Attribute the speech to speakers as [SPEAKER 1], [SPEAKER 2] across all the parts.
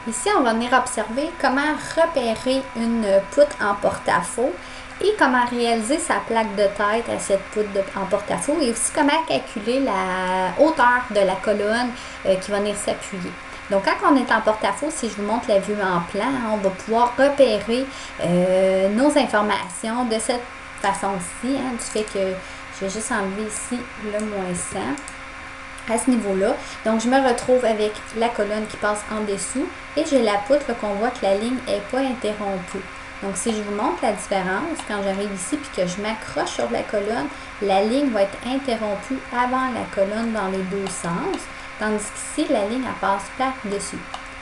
[SPEAKER 1] Ici, on va venir observer comment repérer une poutre en porte-à-faux et comment réaliser sa plaque de tête à cette poutre en porte-à-faux et aussi comment calculer la hauteur de la colonne qui va venir s'appuyer. Donc, quand on est en porte-à-faux, si je vous montre la vue en plan, on va pouvoir repérer nos informations de cette façon-ci, du fait que je vais juste enlever ici le -100 à ce niveau-là. Donc, je me retrouve avec la colonne qui passe en dessous et j'ai la poutre qu'on voit que la ligne n'est pas interrompue. Donc, si je vous montre la différence, quand j'arrive ici et que je m'accroche sur la colonne, la ligne va être interrompue avant la colonne dans les deux sens, tandis qu'ici, la ligne, elle passe par-dessus.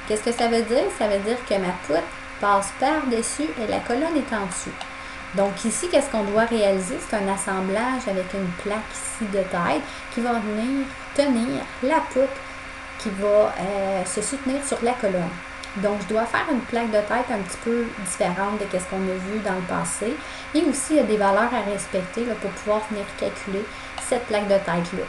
[SPEAKER 1] Qu'est-ce que ça veut dire? Ça veut dire que ma poutre passe par-dessus et la colonne est en dessous. Donc ici, qu'est-ce qu'on doit réaliser? C'est un assemblage avec une plaque ici de tête qui va venir tenir la poutre qui va se soutenir sur la colonne. Donc, je dois faire une plaque de tête un petit peu différente de ce qu'on a vu dans le passé. Et aussi, il y a des valeurs à respecter là, pour pouvoir venir calculer cette plaque de tête-là.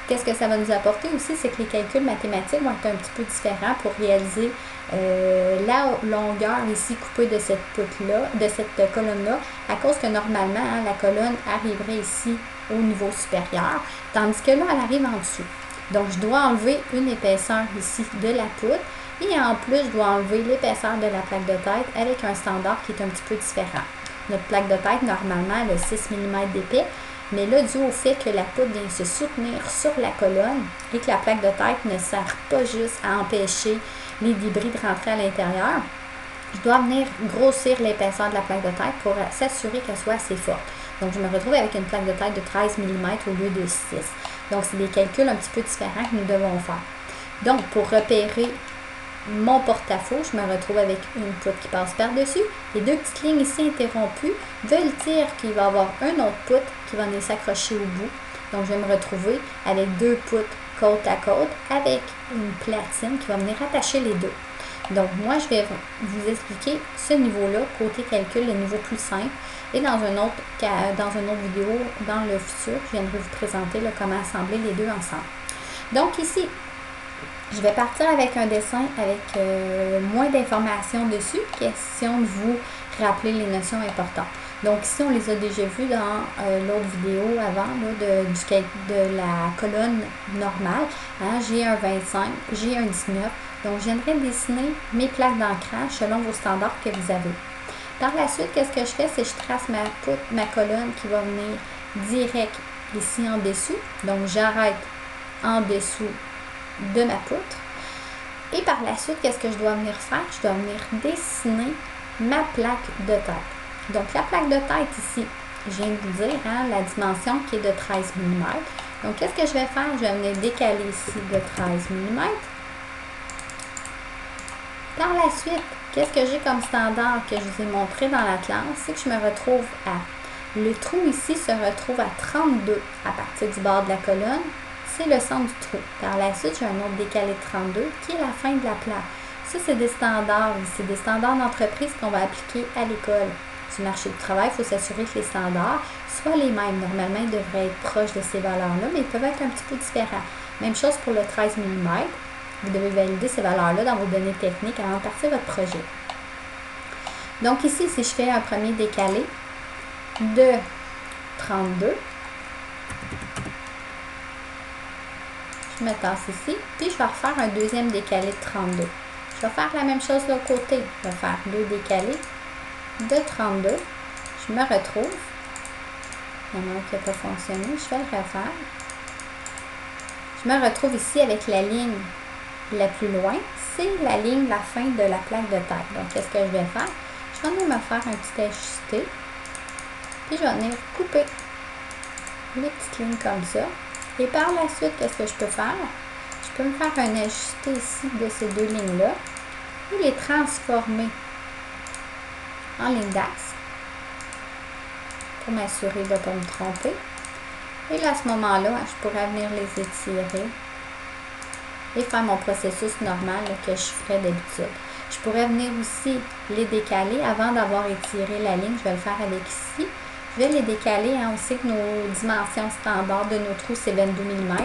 [SPEAKER 1] Qu'est-ce que ça va nous apporter aussi? C'est que les calculs mathématiques vont être un petit peu différents pour réaliser la longueur ici coupée de cette poutre-là, de cette colonne-là, à cause que normalement, la colonne arriverait ici au niveau supérieur, tandis que là, elle arrive en dessous. Donc, je dois enlever une épaisseur ici de la poutre et en plus, je dois enlever l'épaisseur de la plaque de tête avec un standard qui est un petit peu différent. Notre plaque de tête, normalement, elle a 6 mm d'épais, mais là, dû au fait que la poutre vient se soutenir sur la colonne et que la plaque de tête ne sert pas juste à empêcher les débris de rentrer à l'intérieur, je dois venir grossir l'épaisseur de la plaque de tête pour s'assurer qu'elle soit assez forte. Donc, je me retrouve avec une plaque de tête de 13 mm au lieu de 6. Donc, c'est des calculs un petit peu différents que nous devons faire. Donc, pour repérer mon porte-à-faux, je me retrouve avec une poutre qui passe par-dessus. Les deux petites lignes ici interrompues veulent dire qu'il va y avoir un autre poutre qui va venir s'accrocher au bout. Donc, je vais me retrouver avec deux poutres côte à côte avec une platine qui va venir attacher les deux. Donc, moi, je vais vous expliquer ce niveau-là, côté calcul, le niveau plus simple. Et dans une autre vidéo, dans le futur, je viendrai vous présenter là, comment assembler les deux ensemble. Donc, ici, je vais partir avec un dessin avec moins d'informations dessus, question de vous rappeler les notions importantes. Donc ici, on les a déjà vues dans l'autre vidéo avant, là, de la colonne normale. J'ai un 25, j'ai un 19. Donc, je viendrai dessiner mes plaques d'ancrage selon vos standards que vous avez. Par la suite, qu'est-ce que je fais? C'est que je trace ma colonne qui va venir direct ici en dessous. Donc, j'arrête en dessous de ma poutre. Et par la suite, qu'est-ce que je dois venir faire? Je dois venir dessiner ma plaque de tête. Donc, la plaque de tête ici, je viens de vous dire, la dimension qui est de 13 mm. Donc, qu'est-ce que je vais faire? Je vais venir décaler ici de 13 mm. Par la suite, qu'est-ce que j'ai comme standard que je vous ai montré dans la classe? C'est que je me retrouve à... Le trou ici se retrouve à 32 à partir du bord de la colonne. C'est le centre du trou. Par la suite, j'ai un autre décalé de 32 qui est la fin de la plaque. Ça, c'est des standards. C'est des standards d'entreprise qu'on va appliquer à l'école. Du marché du travail, il faut s'assurer que les standards soient les mêmes. Normalement, ils devraient être proches de ces valeurs-là, mais ils peuvent être un petit peu différents. Même chose pour le 13 mm. Vous devez valider ces valeurs-là dans vos données techniques avant de partir votre projet. Donc ici, si je fais un premier décalé de 32, je me tasse ici, puis je vais refaire un deuxième décalé de 32. Je vais faire la même chose de l'autre côté. Je vais faire deux décalés de 32. Je me retrouve. Il y en a un qui n'a pas fonctionné. Je vais le refaire. Je me retrouve ici avec la ligne la plus loin. C'est la ligne, la fin de la plaque de tête. Donc, qu'est-ce que je vais faire? Je vais venir me faire un petit ajusté. Puis, je vais venir couper les petites lignes comme ça. Et par la suite, qu'est-ce que je peux faire? Je peux me faire un ajusté ici de ces deux lignes-là et les transformer en ligne d'axe pour m'assurer de ne pas me tromper. Et là, à ce moment-là, je pourrais venir les étirer et faire mon processus normal là, que je ferais d'habitude. Je pourrais venir aussi les décaler avant d'avoir étiré la ligne. Je vais le faire avec ici. Je vais les décaler. On sait que nos dimensions standards de nos trous, c'est 22 mm.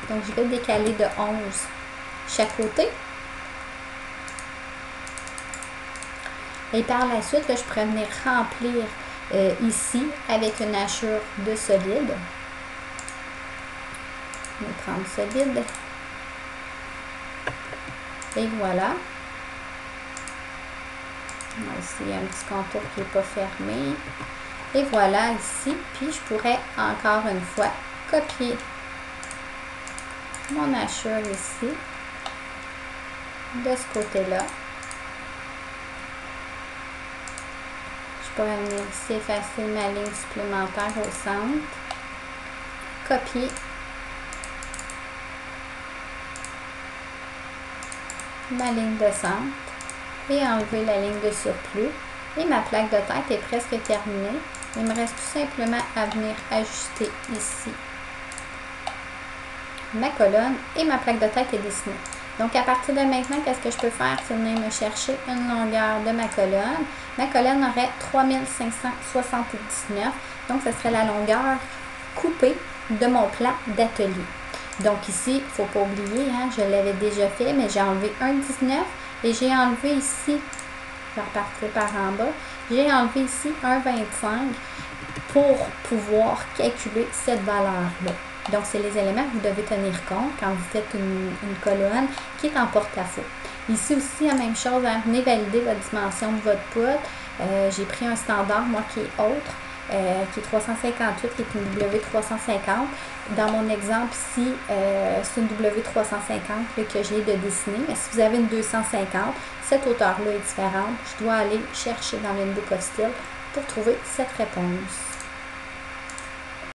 [SPEAKER 1] Donc, je vais décaler de 11 chaque côté. Et par la suite, là, je pourrais venir remplir ici avec une hachure de solide. On va prendre solide. Et voilà. Ici, il y a un petit contour qui n'est pas fermé. Et voilà ici. Puis, je pourrais encore une fois copier mon hachure ici. De ce côté-là. Je pourrais venir ici effacer ma ligne supplémentaire au centre. Copier. Ma ligne de centre. Et enlever la ligne de surplus. Et ma plaque de tête est presque terminée. Il me reste tout simplement à venir ajuster ici ma colonne et ma plaque de tête est dessinée. Donc, à partir de maintenant, qu'est-ce que je peux faire? C'est venir me chercher une longueur de ma colonne. Ma colonne aurait 3579. Donc, ce serait la longueur coupée de mon plan d'atelier. Donc, ici, il ne faut pas oublier, hein, je l'avais déjà fait, mais j'ai enlevé 1,19 et j'ai enlevé ici, je vais repartir par en bas, j'ai enlevé ici 1,25 pour pouvoir calculer cette valeur-là. Donc, c'est les éléments que vous devez tenir compte quand vous faites une colonne qui est en porte-à-faux. Ici aussi, la même chose, hein, venez valider votre dimension de votre poutre. J'ai pris un standard, moi, qui est autre, qui est 358, qui est une W350. Dans mon exemple ici, c'est une W350 que j'ai de dessiner. Mais si vous avez une 250, cette hauteur-là est différente. Je dois aller chercher dans l'Inbook of Style pour trouver cette réponse.